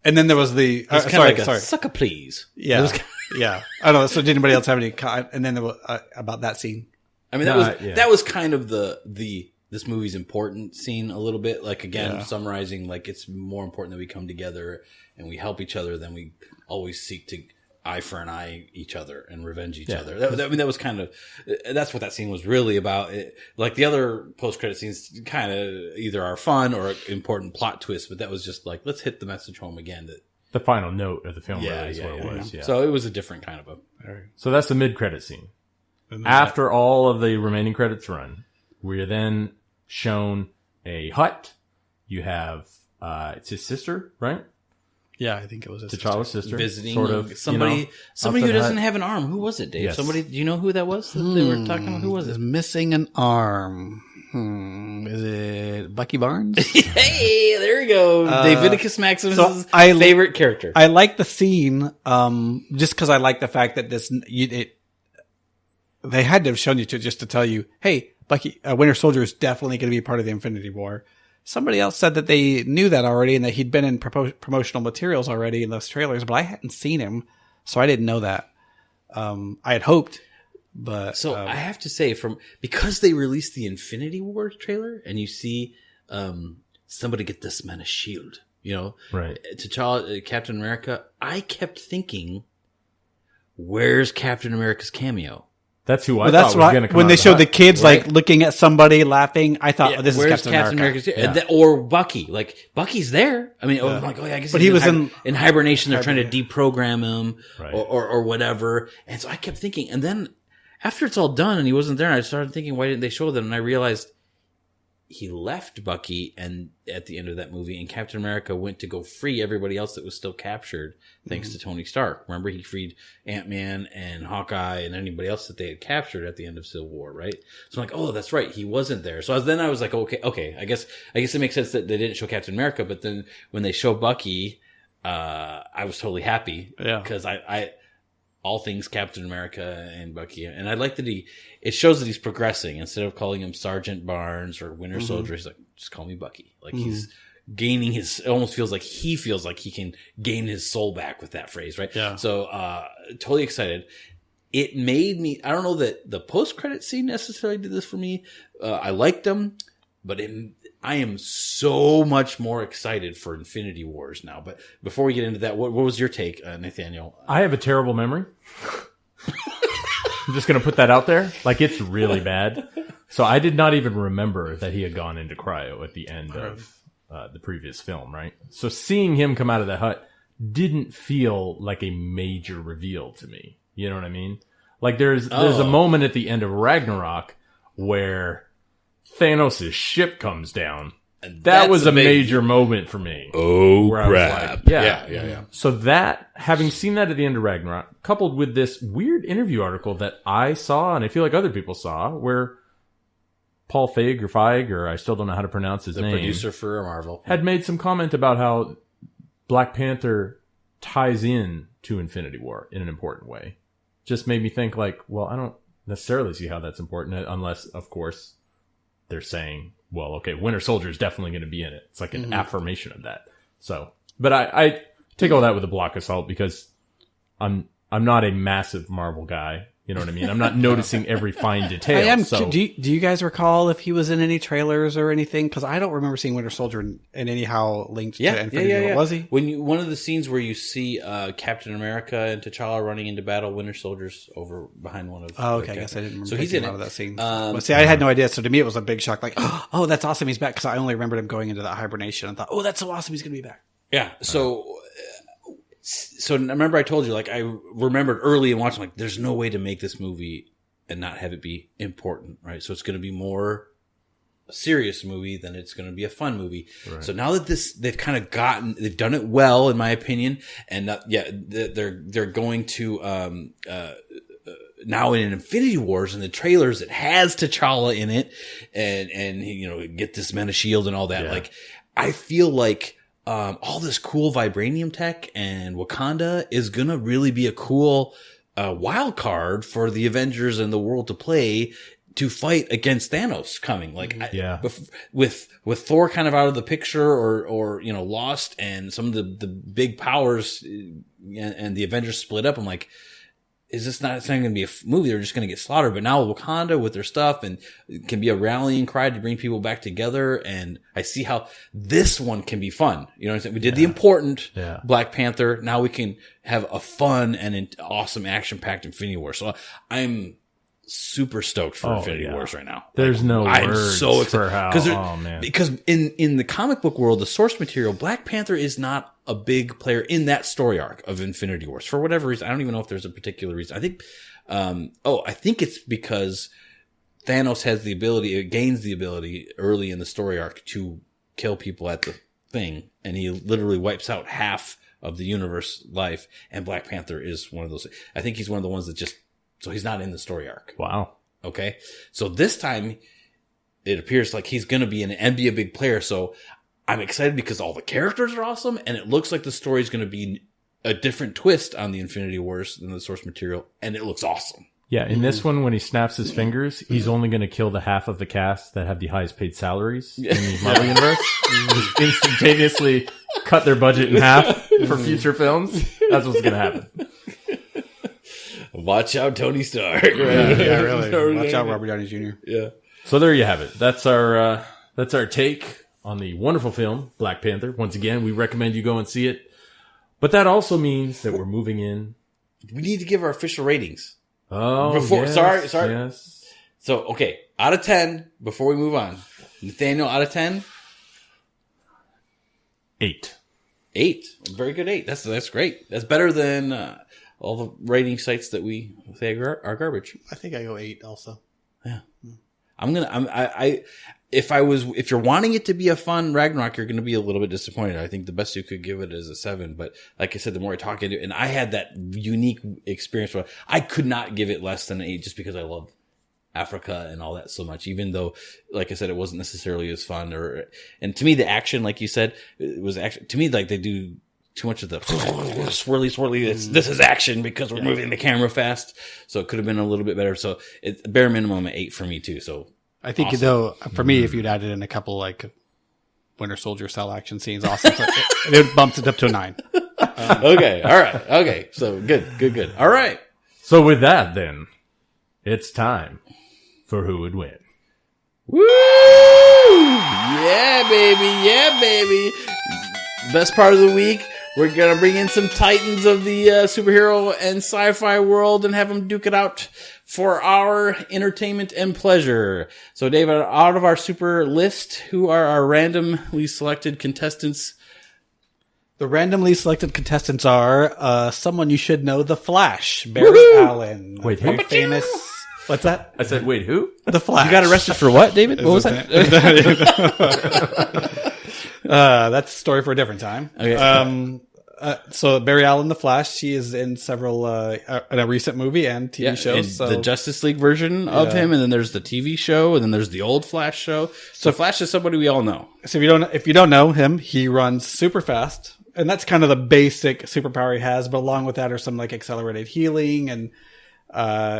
and then there was the, sorry. Sucker please. Yeah. Yeah. I don't know. So did anybody else have any, and then there was, about that scene? I mean, that was kind of this movie's important scene a little bit. Like, again, summarizing, like, it's more important that we come together and we help each other than we always seek to eye for an eye each other and revenge each other. That was kind of, that's what that scene was really about. Like the other post-credit scenes kind of either are fun or important plot twists, but that was just like, let's hit the message home again. That the final note of the film really is what it was. Yeah. So it was a different kind of a. So that's the mid-credit scene. After all of the remaining credits run, we're then shown a hut. You have, it's his sister, right? Yeah, I think it was his T'Challa's sister. Visiting sort of, somebody who doesn't have an arm. Who was it, Dave? Yes. Somebody, do you know who that was that they were talking about? Who was it? Missing an arm. Is it Bucky Barnes? Hey, there we go. Davidicus Maximus' favorite character. I like the scene, just because I like the fact that they had to have shown you just to tell you, hey, Bucky, Winter Soldier is definitely going to be part of the Infinity War. Somebody else said that they knew that already and that he'd been in promotional materials already in those trailers, but I hadn't seen him, so I didn't know that. I had hoped, but so I have to say, because they released the Infinity War trailer, and you see somebody get this man a shield, right? T'Challa, Captain America. I kept thinking, where's Captain America's cameo? That's who I thought was going to come when they showed the kids right? like looking at somebody laughing. I thought, this is Captain America. Or Bucky. Like Bucky's there. I mean, I'm like, I guess. But he was in hibernation. They're trying to deprogram him, or whatever. And so I kept thinking. And then after it's all done and he wasn't there, I started thinking, why didn't they show that? And I realized he left Bucky and at the end of that movie, and Captain America went to go free everybody else that was still captured, thanks to Tony Stark. Remember, he freed Ant-Man and Hawkeye and anybody else that they had captured at the end of Civil War, right? So I'm like, oh, that's right, he wasn't there. So I was like, okay, I guess it makes sense that they didn't show Captain America, but then when they show Bucky, I was totally happy, because I all things Captain America and Bucky. And I like that it shows that he's progressing. Instead of calling him Sergeant Barnes or Winter Soldier, he's like, just call me Bucky. Like he's gaining it almost feels like he can gain his soul back with that phrase, right? Yeah. So, totally excited. It made me, I don't know that the post-credit scene necessarily did this for me. I liked them, but I am so much more excited for Infinity Wars now. But before we get into that, what was your take, Nathaniel? I have a terrible memory. I'm just going to put that out there. Like, it's really bad. So I did not even remember that he had gone into cryo at the end of the previous film, right? So seeing him come out of the hut didn't feel like a major reveal to me. You know what I mean? Like, there's a moment at the end of Ragnarok where Thanos' ship comes down That was a major moment for me. Oh, where crap. I was like, yeah. So that, having seen that at the end of Ragnarok, coupled with this weird interview article that I saw, and I feel like other people saw, where Paul Feig, or I still don't know how to pronounce his name. The producer for Marvel. Had made some comment about how Black Panther ties in to Infinity War in an important way. Just made me think like, well, I don't necessarily see how that's important unless, of course, they're saying, well, okay, Winter Soldier is definitely going to be in it. It's like an affirmation of that. So, but I take all that with a block of salt because I'm not a massive Marvel guy. You know what I mean? I'm not noticing every fine detail. I am. So. Do you guys recall if he was in any trailers or anything? Because I don't remember seeing Winter Soldier in anyhow linked to Infinity War. Was he? One of the scenes where you see Captain America and T'Challa running into battle, Winter Soldier's over behind one of. Oh, okay. I guess I didn't remember. So he's in a lot of that scene. But see, I had no idea. So to me, it was a big shock. Like, oh, that's awesome. He's back. Because I only remembered him going into that hibernation and thought, oh, that's so awesome. He's going to be back. Yeah. So I remember I told you, like, I remembered early in watching, like, there's no way to make this movie and not have it be important, right? So it's going to be more a serious movie than it's going to be a fun movie. Right. So now that they've kind of they've done it well, in my opinion, and they're going to now in Infinity Wars in the trailers it has T'Challa in it, and get this Man of Shield and all that. Yeah. Like, I feel like all this cool vibranium tech and Wakanda is gonna really be a cool wild card for the Avengers and the world to play to fight against Thanos coming. Like, with Thor kind of out of the picture or lost, and some of the big powers and the Avengers split up, I'm like, it's not going to be a movie. They're just going to get slaughtered. But now Wakanda with their stuff, and it can be a rallying cry to bring people back together. And I see how this one can be fun. You know what I'm saying? We did the important Black Panther. Now we can have a fun and awesome action-packed Infinity War. So I'm super stoked for Infinity Wars right now. There's no I'm words so excited for how, because in the comic book world, the source material, Black Panther is not a big player in that story arc of Infinity Wars for whatever reason. I don't even know if there's a particular reason. I think, I think it's because Thanos gains the ability early in the story arc to kill people at the thing, and he literally wipes out half of the universe life. And Black Panther is one of those. I think he's one of the ones that so he's not in the story arc. Wow. Okay. So this time it appears like he's going to be and be a big player. So I'm excited because all the characters are awesome, and it looks like the story is going to be a different twist on the Infinity Wars than the source material, and it looks awesome. Yeah, in this one, when he snaps his fingers, he's only going to kill the half of the cast that have the highest paid salaries in the Marvel Universe. Just instantaneously cut their budget in half for future films. That's what's going to happen. Watch out, Tony Stark. Right? Yeah, really. Watch out, Robert Downey Jr. Yeah. So there you have it. That's our take on the wonderful film, Black Panther. Once again, we recommend you go and see it. But that also means that we're moving in. We need to give our official ratings. Oh, sorry. Yes. So, okay, out of 10, before we move on, Nathaniel, out of 10? 8. 8. Very good 8. That's great. That's better than all the rating sites that we say are garbage. I think I go 8 also. Yeah. If you're wanting it to be a fun Ragnarok, you're going to be a little bit disappointed. I think the best you could give it is a 7. But like I said, the more I talk into it, and I had that unique experience where I could not give it less than an 8 just because I love Africa and all that so much, even though, like I said, it wasn't necessarily as fun and to me, the action, like you said, it was actually, to me, like they do too much of the swirly. This is action because we're moving the camera fast. So it could have been a little bit better. So it's bare minimum 8 for me too. So I think though, for me, if you'd added in a couple like Winter Soldier style action scenes, awesome. So it bumps it up to a 9. Okay. All right. Okay. So good. All right. So with that, then it's time for who would win. Woo! Yeah, baby. Best part of the week. We're going to bring in some titans of the superhero and sci-fi world and have them duke it out for our entertainment and pleasure. So, David, out of our super list, who are our randomly selected contestants? The randomly selected contestants are someone you should know, The Flash, Barry Allen. Wait, very famous What's that? I said, wait, who? The Flash. You got arrested for what, David? What was that? That's a story for a different time. Okay. So Barry Allen, the Flash, she is in several in a recent movie and TV shows. So the Justice League version of him, and then there's the TV show, and then there's the old Flash show. So Flash is somebody we all know. So if you don't know him, he runs super fast, and that's kind of the basic superpower he has. But along with that are some like accelerated healing, and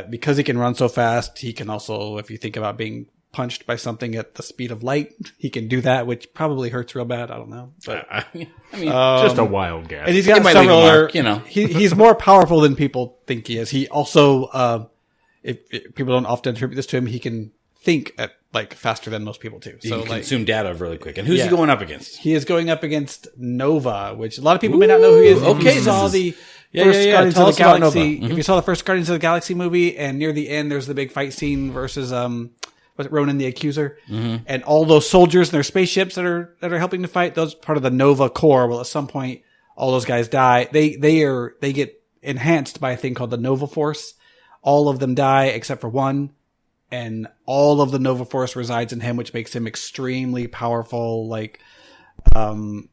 because he can run so fast, he can also, if you think about being punched by something at the speed of light, he can do that, which probably hurts real bad. I don't know. But, I mean, just a wild guess. and he's got several other, you know. he's more powerful than people think he is. He also, if people don't often attribute this to him, he can think at like faster than most people too. You So can like, consume data really quick. And who's he going up against? he is going up against Nova, which a lot of people may not know who he is. Okay, If you saw the Yeah, first yeah, yeah. Guardians Tell of us the about Galaxy, Nova. if you saw the first Guardians of the Galaxy movie, and near the end, there's the big fight scene versus was it Ronan the Accuser, and all those soldiers and their spaceships that are helping to fight. Those part of the Nova Corps. Well, at some point, all those guys die. They get enhanced by a thing called the Nova Force. All of them die except for one, and all of the Nova Force resides in him, which makes him extremely powerful. Like, fast,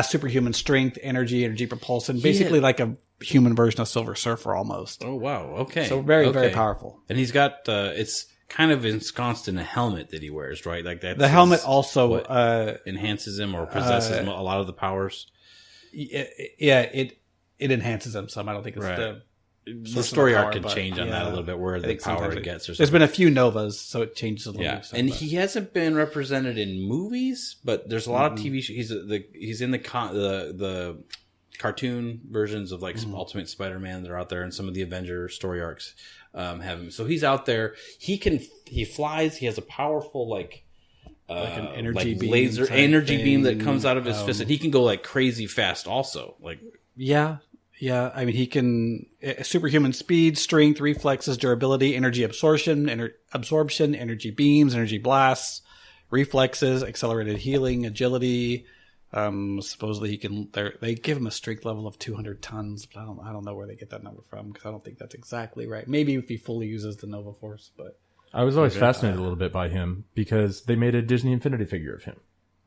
superhuman strength, energy propulsion, basically like a human version of Silver Surfer almost. Oh, wow. Okay. So very powerful. And he's got, it's kind of ensconced in a helmet that he wears, right? Like that. The helmet also enhances him or possesses him a lot of the powers. It enhances him some. I don't think it's the story arc can change on that a little bit, where the power it gets. Or there's been a few Novas, so it changes a little bit. And he hasn't been represented in movies, but there's a lot of TV shows. He's in the cartoon versions of like Ultimate Spider-Man that are out there, and some of the Avenger story arcs have him. So he's out there. He flies. He has a powerful like an energy beam laser energy beam that comes out of his fist, and he can go like crazy fast. Also, like yeah. I mean, he can superhuman speed, strength, reflexes, durability, energy absorption, energy beams, energy blasts, reflexes, accelerated healing, agility. Supposedly he can. They give him a strength level of 200 tons, but I don't know where they get that number from, because I don't think that's exactly right. Maybe if he fully uses the Nova Force, but I was always fascinated a little bit by him because they made a Disney Infinity figure of him.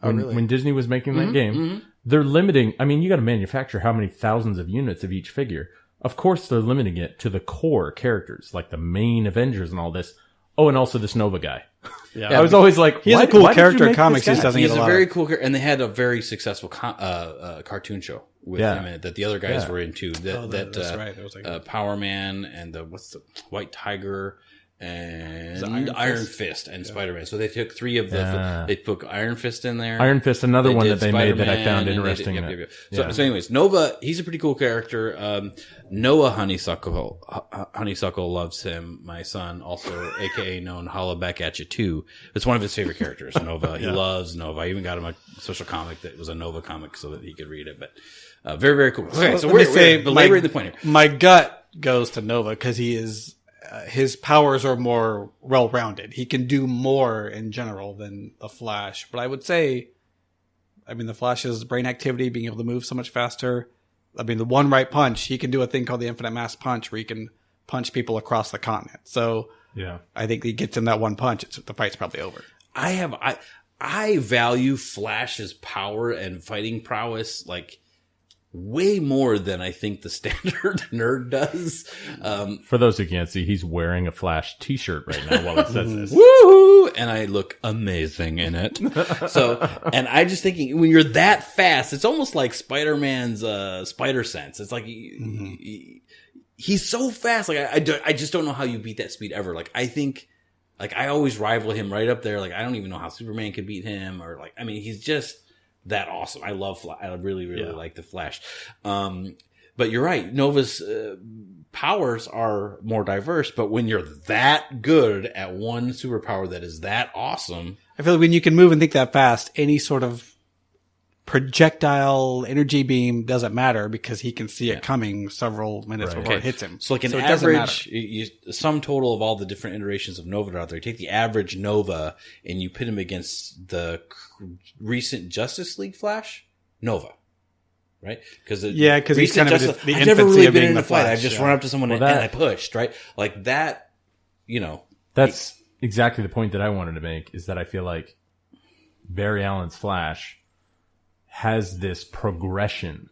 When Disney was making that game, they're limiting. I mean, you got to manufacture how many thousands of units of each figure. Of course, they're limiting it to the core characters, like the main Avengers and all this. Oh, and also this Nova guy. Yeah, I was always like, he's a cool character in comics. He's a very cool character, and they had a very successful cartoon show with him in it that the other guys were into. That's right. There was like Power Man and the White Tiger. And Iron Fist and Spider-Man. So they took three of the. They put Iron Fist in there. Iron Fist, another one that they made that I found interesting. So, anyways, Nova, he's a pretty cool character. Noah Honeysuckle loves him. My son, also AKA known Holla Back at You Too. It's one of his favorite characters. Nova. He loves Nova. I even got him a special comic that was a Nova comic so that he could read it. But very, very cool. Okay, so we're belaboring the point here. My gut goes to Nova because he is. His powers are more well-rounded. He can do more in general than the Flash. But I would say, the Flash's brain activity, being able to move so much faster. The one right punch, he can do a thing called the Infinite Mass Punch, where he can punch people across the continent. So I think he gets in that one punch, the fight's probably over. I value Flash's power and fighting prowess, like, way more than I think the standard nerd does. For those who can't see, he's wearing a Flash t-shirt right now while he says this. Woohoo! And I look amazing in it. So, and I just thinking, when you're that fast, it's almost like Spider-Man's spider sense. It's like he's so fast. Like I just don't know how you beat that speed ever. Like I think, like I always rival him right up there. Like I don't even know how Superman could beat him, or like he's just that awesome. I love I really like the Flash. But you're right. Nova's powers are more diverse, but when you're that good at one superpower that is that awesome, I feel like when you can move and think that fast, any sort of projectile energy beam doesn't matter because he can see it coming several minutes before it hits him. So like an average, sum total of all the different iterations of Nova that are out there, you take the average Nova and you pit him against the recent Justice League Flash, Nova. right? Because he's kind of the I've never infancy really of been being in a the fight. Flash, I've just yeah. run up to someone and I pushed, right? Like that, That's exactly the point that I wanted to make, is that I feel like Barry Allen's Flash has this progression.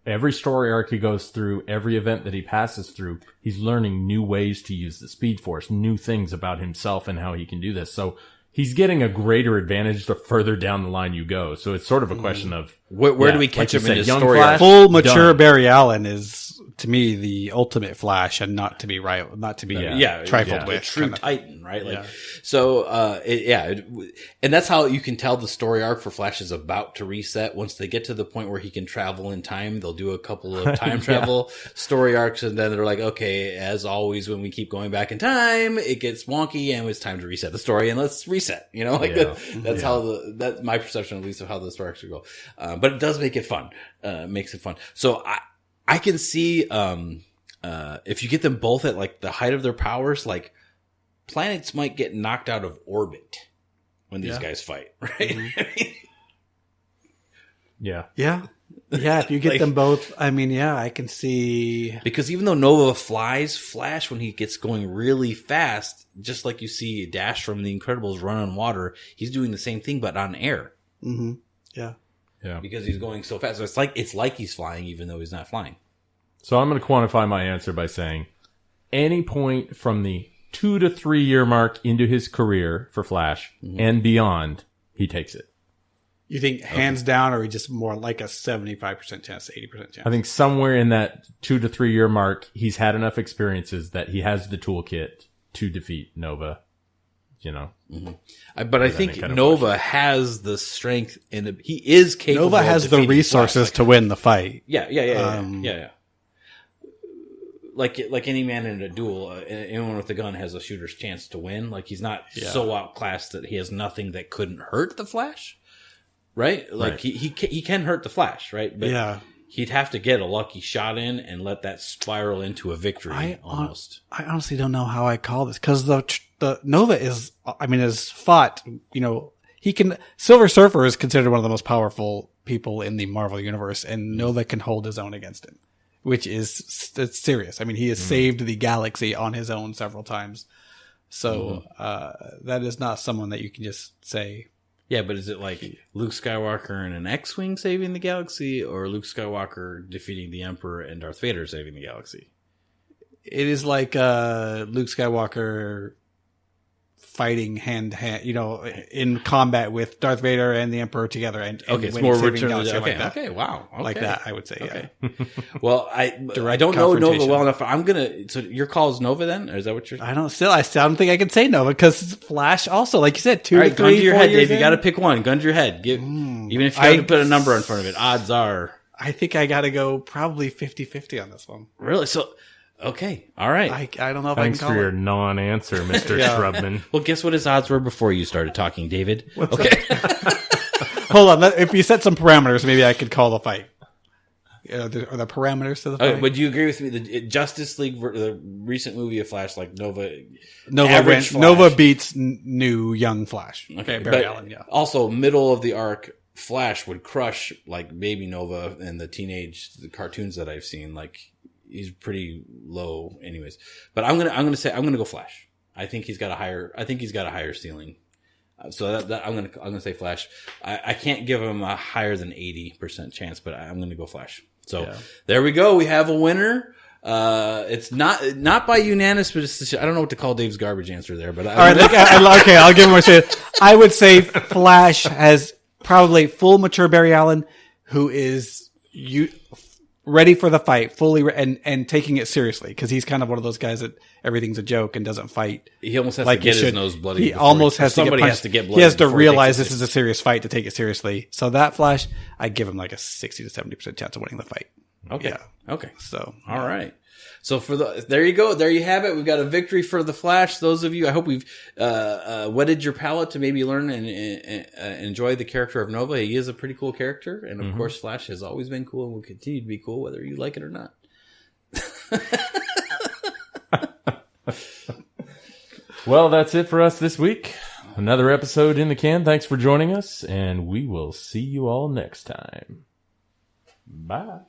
Every story arc he goes through, every event that he passes through, he's learning new ways to use the Speed Force, new things about himself and how he can do this. So he's getting a greater advantage the further down the line you go. So it's sort of a question of where do we catch him in his young story? Flash, Full mature done. Barry Allen is, to me, the ultimate Flash, and not to be trifled with. True Titan, right? Like, so, and that's how you can tell the story arc for Flash is about to reset. Once they get to the point where he can travel in time, they'll do a couple of time travel story arcs, and then they're like, okay, as always, when we keep going back in time, it gets wonky, and it's time to reset the story, and let's reset. That's how that's my perception, at least, of how the story arcs should go. But it does make it fun. Makes it fun. So I can see, if you get them both at like the height of their powers, like planets might get knocked out of orbit when these guys fight, right? Mm-hmm. Yeah. If you get them both, I can see. Because even though Nova flies, Flash, when he gets going really fast, just like you see Dash from The Incredibles run on water, he's doing the same thing, but on air. Mm-hmm. Yeah. Because he's going so fast. So it's like he's flying, even though he's not flying. So I'm going to quantify my answer by saying any point from the 2 to 3 year mark into his career for Flash and beyond, he takes it. You think hands down, or just more like a 75% chance, 80% chance? I think somewhere in that 2 to 3 year mark, he's had enough experiences that he has the toolkit to defeat Nova. But I think Nova has the strength, and he is capable. Nova has the resources to win the fight. Yeah. Like any man in a duel, anyone with a gun has a shooter's chance to win. Like, he's not so outclassed that he has nothing that couldn't hurt the Flash, right? Like he can hurt the Flash, right? But he'd have to get a lucky shot in and let that spiral into a victory. Almost. I honestly don't know how I call this, because the Nova is fought. Silver Surfer is considered one of the most powerful people in the Marvel universe, and Nova can hold his own against him, which is it's serious. He has saved the galaxy on his own several times. So that is not someone that you can just say. Yeah, but is it like Luke Skywalker in an X-Wing saving the galaxy, or Luke Skywalker defeating the Emperor and Darth Vader saving the galaxy? It is like Luke Skywalker fighting hand to hand, in combat with Darth Vader and the Emperor together. And it's more Return of the like that. Okay, wow. Okay. Like that, I would say, yeah. Well, I don't know Nova well enough. So your call is Nova then? Or is that what you're... I don't think I can say Nova, because Flash also, like you said, 2 All to right, 3 gun to your head, years Dave. You got to pick one. Gun to your head. Even if you have to put a number in front of it, odds are... I think I got to go probably 50-50 on this one. Really? So... Okay. All right. I don't know if Thanks I can call for your non-answer, Mr. Shrubman. Well, guess what his odds were before you started talking, David? Okay. Hold on. If you set some parameters, maybe I could call the fight. Are the parameters to the fight? Would you agree with me? The Justice League, the recent movie of Flash, like Nova beats new young Flash. Okay, Barry Allen. Yeah. Also, middle of the arc, Flash would crush like Baby Nova and the cartoons that I've seen. Like, he's pretty low, anyways. But I'm gonna go Flash. I think he's got a higher ceiling. So that I'm gonna say Flash. I can't give him a higher than 80% chance, but I'm gonna go Flash. So there we go. We have a winner. It's not by unanimous, but I don't know what to call Dave's garbage answer there. But okay, I'll give him a chance. I would say Flash has probably full mature Barry Allen, who is ready for the fight, fully and taking it seriously, because he's kind of one of those guys that everything's a joke and doesn't fight. He almost has to get his nose bloody. He almost has to get punched. Has to get bloody. He has to realize this is a serious fight to take it seriously. So that Flash, I give him like a 60 to 70% chance of winning the fight. Okay. Yeah. Okay. So all right. So there you go. There you have it. We've got a victory for the Flash. Those of you, I hope we've whetted your palate to maybe learn and enjoy the character of Nova. He is a pretty cool character, and of course, Flash has always been cool and will continue to be cool, whether you like it or not. Well, that's it for us this week. Another episode in the can. Thanks for joining us, and we will see you all next time. Bye.